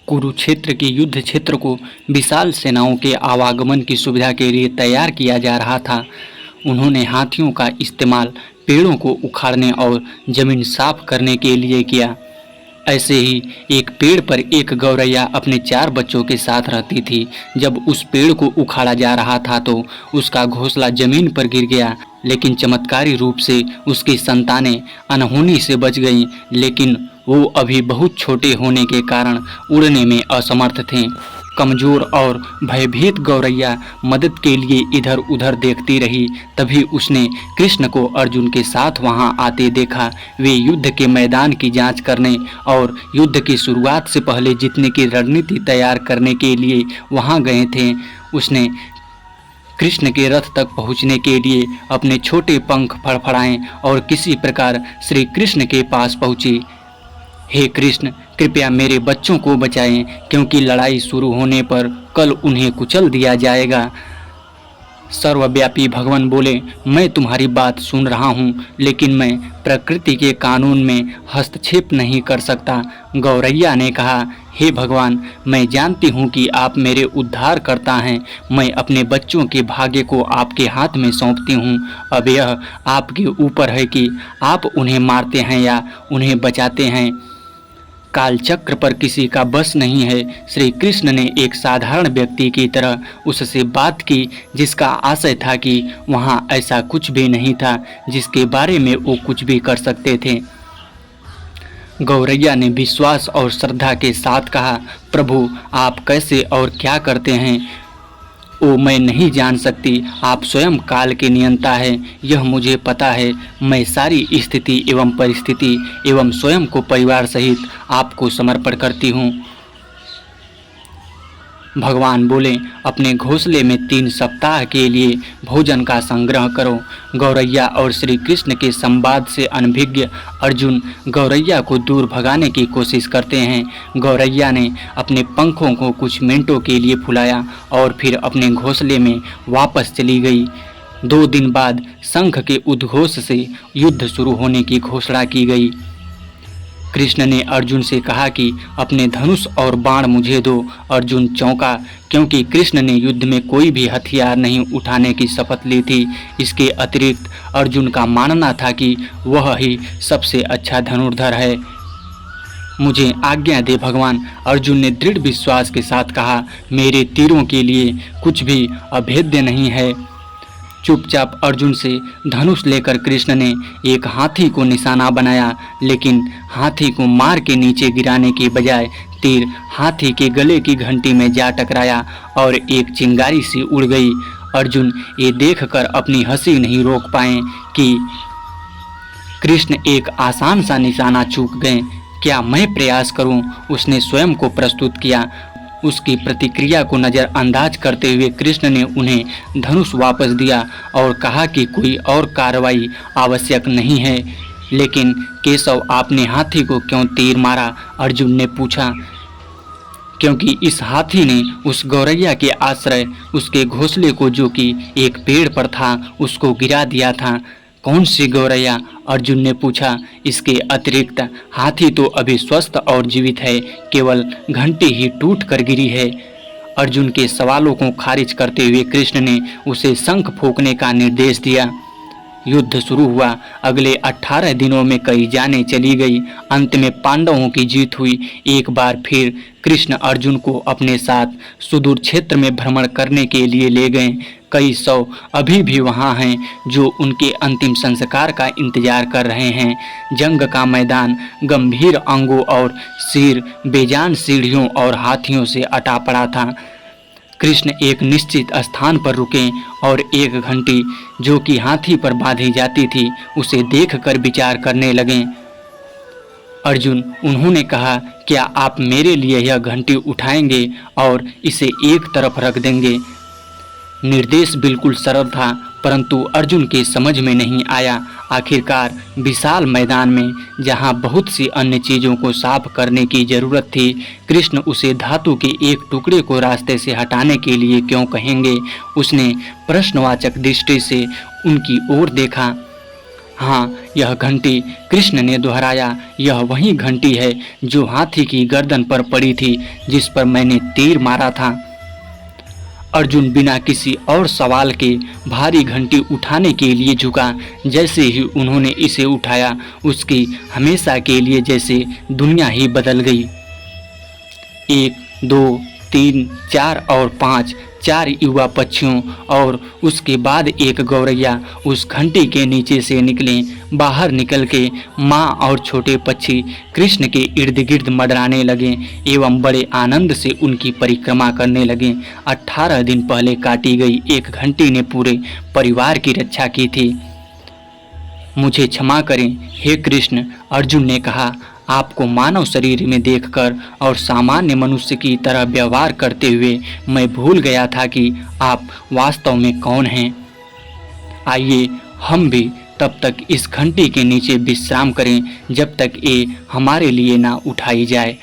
कुरुक्षेत्र के युद्ध क्षेत्र को विशाल सेनाओं के आवागमन की सुविधा के लिए तैयार किया जा रहा था। उन्होंने हाथियों का इस्तेमाल पेड़ों को उखाड़ने और जमीन साफ करने के लिए किया। ऐसे ही एक पेड़ पर एक गौरैया अपने 4 बच्चों के साथ रहती थी। जब उस पेड़ को उखाड़ा जा रहा था तो उसका घोंसला जमीन पर गिर गया, लेकिन चमत्कारी रूप से उसकी संतानें अनहोनी से बच गईं। लेकिन वो अभी बहुत छोटे होने के कारण उड़ने में असमर्थ थे। कमजोर और भयभीत गौरैया मदद के लिए इधर उधर देखती रही। तभी उसने कृष्ण को अर्जुन के साथ वहां आते देखा। वे युद्ध के मैदान की जांच करने और युद्ध की शुरुआत से पहले जीतने की रणनीति तैयार करने के लिए वहां गए थे। उसने कृष्ण के रथ तक पहुंचने के लिए अपने छोटे पंख फड़फड़ाए और किसी प्रकार श्री कृष्ण के पास पहुंची। हे कृष्ण, कृपया मेरे बच्चों को बचाएं, क्योंकि लड़ाई शुरू होने पर कल उन्हें कुचल दिया जाएगा। सर्वव्यापी भगवान बोले, मैं तुम्हारी बात सुन रहा हूँ, लेकिन मैं प्रकृति के कानून में हस्तक्षेप नहीं कर सकता। गौरैया ने कहा, हे भगवान, मैं जानती हूँ कि आप मेरे उद्धार करता हैं। मैं अपने बच्चों के भाग्य को आपके हाथ में सौंपती हूँ। अब यह आपके ऊपर है कि आप उन्हें मारते हैं या उन्हें बचाते हैं। कालचक्र पर किसी का बस नहीं है। श्री कृष्ण ने एक साधारण व्यक्ति की तरह उससे बात की, जिसका आशय था कि वहाँ ऐसा कुछ भी नहीं था जिसके बारे में वो कुछ भी कर सकते थे। गौरैया ने विश्वास और श्रद्धा के साथ कहा, प्रभु, आप कैसे और क्या करते हैं वो मैं नहीं जान सकती। आप स्वयं काल के नियंता हैं, यह मुझे पता है। मैं सारी स्थिति एवं परिस्थिति एवं स्वयं को परिवार सहित आपको समर्पण करती हूँ। भगवान बोले, अपने घोंसले में 3 सप्ताह के लिए भोजन का संग्रह करो। गौरैया और श्री कृष्ण के संवाद से अनभिज्ञ अर्जुन गौरैया को दूर भगाने की कोशिश करते हैं। गौरैया ने अपने पंखों को कुछ मिनटों के लिए फुलाया और फिर अपने घोंसले में वापस चली गई। 2 दिन बाद शंख के उद्घोष से युद्ध शुरू होने की घोषणा की गई। कृष्ण ने अर्जुन से कहा कि अपने धनुष और बाण मुझे दो। अर्जुन चौंका, क्योंकि कृष्ण ने युद्ध में कोई भी हथियार नहीं उठाने की शपथ ली थी। इसके अतिरिक्त अर्जुन का मानना था कि वह ही सबसे अच्छा धनुर्धर है। मुझे आज्ञा दे भगवान, अर्जुन ने दृढ़ विश्वास के साथ कहा। मेरे तीरों के लिए कुछ भी अभेद्य नहीं है। चुपचाप अर्जुन से धनुष लेकर कृष्ण ने एक हाथी को निशाना बनाया, लेकिन हाथी को मार के नीचे गिराने के बजाय तीर हाथी के गले की घंटी में जा टकराया और एक चिंगारी सी उड़ गई। अर्जुन ये देखकर अपनी हंसी नहीं रोक पाए कि कृष्ण एक आसान सा निशाना चूक गए। क्या मैं प्रयास करूं? उसने स्वयं को प्रस्तुत किया। उसकी प्रतिक्रिया को नज़रअंदाज करते हुए कृष्ण ने उन्हें धनुष वापस दिया और कहा कि कोई और कार्रवाई आवश्यक नहीं है। लेकिन केशव, आपने हाथी को क्यों तीर मारा? अर्जुन ने पूछा। क्योंकि इस हाथी ने उस गौरैया के आश्रय उसके घोंसले को, जो कि एक पेड़ पर था, उसको गिरा दिया था। कौन सी गौरैया? अर्जुन ने पूछा। इसके अतिरिक्त हाथी तो अभी स्वस्थ और जीवित है, केवल घंटी ही टूट कर गिरी है। अर्जुन के सवालों को खारिज करते हुए कृष्ण ने उसे शंख फूंकने का निर्देश दिया। युद्ध शुरू हुआ। अगले 18 दिनों में कई जानें चली गई। अंत में पांडवों की जीत हुई। एक बार फिर कृष्ण अर्जुन को अपने साथ सुदूर क्षेत्र में भ्रमण करने के लिए ले गए। कई सौ अभी भी वहां हैं जो उनके अंतिम संस्कार का इंतजार कर रहे हैं। जंग का मैदान गंभीर अंगों और सिर बेजान सीढ़ियों और हाथियों से अटा पड़ा था। कृष्ण एक निश्चित स्थान पर रुके और एक घंटी, जो कि हाथी पर बांधी जाती थी, उसे देखकर विचार करने लगे। अर्जुन, उन्होंने कहा, क्या आप मेरे लिए यह घंटी उठाएंगे और इसे एक तरफ रख देंगे? निर्देश बिल्कुल सरल था, परंतु अर्जुन के समझ में नहीं आया। आखिरकार विशाल मैदान में, जहां बहुत सी अन्य चीज़ों को साफ करने की जरूरत थी, कृष्ण उसे धातु के एक टुकड़े को रास्ते से हटाने के लिए क्यों कहेंगे? उसने प्रश्नवाचक दृष्टि से उनकी ओर देखा। हाँ, यह घंटी कृष्ण ने दोहराया, यह वही घंटी है जो हाथी की गर्दन पर पड़ी थी जिस पर मैंने तीर मारा था। अर्जुन बिना किसी और सवाल के भारी घंटी उठाने के लिए झुका। जैसे ही उन्होंने इसे उठाया, उसकी हमेशा के लिए जैसे दुनिया ही बदल गई। 1, 2, 3, 4 और 5 4 युवा पक्षियों और उसके बाद एक गौरैया उस घंटी के नीचे से निकले। बाहर निकल के माँ और छोटे पक्षी कृष्ण के इर्द गिर्द मंडराने लगे एवं बड़े आनंद से उनकी परिक्रमा करने लगे। 18 दिन पहले काटी गई एक घंटी ने पूरे परिवार की रक्षा की थी। मुझे क्षमा करें हे कृष्ण, अर्जुन ने कहा। आपको मानव शरीर में देखकर और सामान्य मनुष्य की तरह व्यवहार करते हुए मैं भूल गया था कि आप वास्तव में कौन हैं। आइए हम भी तब तक इस घंटी के नीचे विश्राम करें जब तक ये हमारे लिए ना उठाई जाए।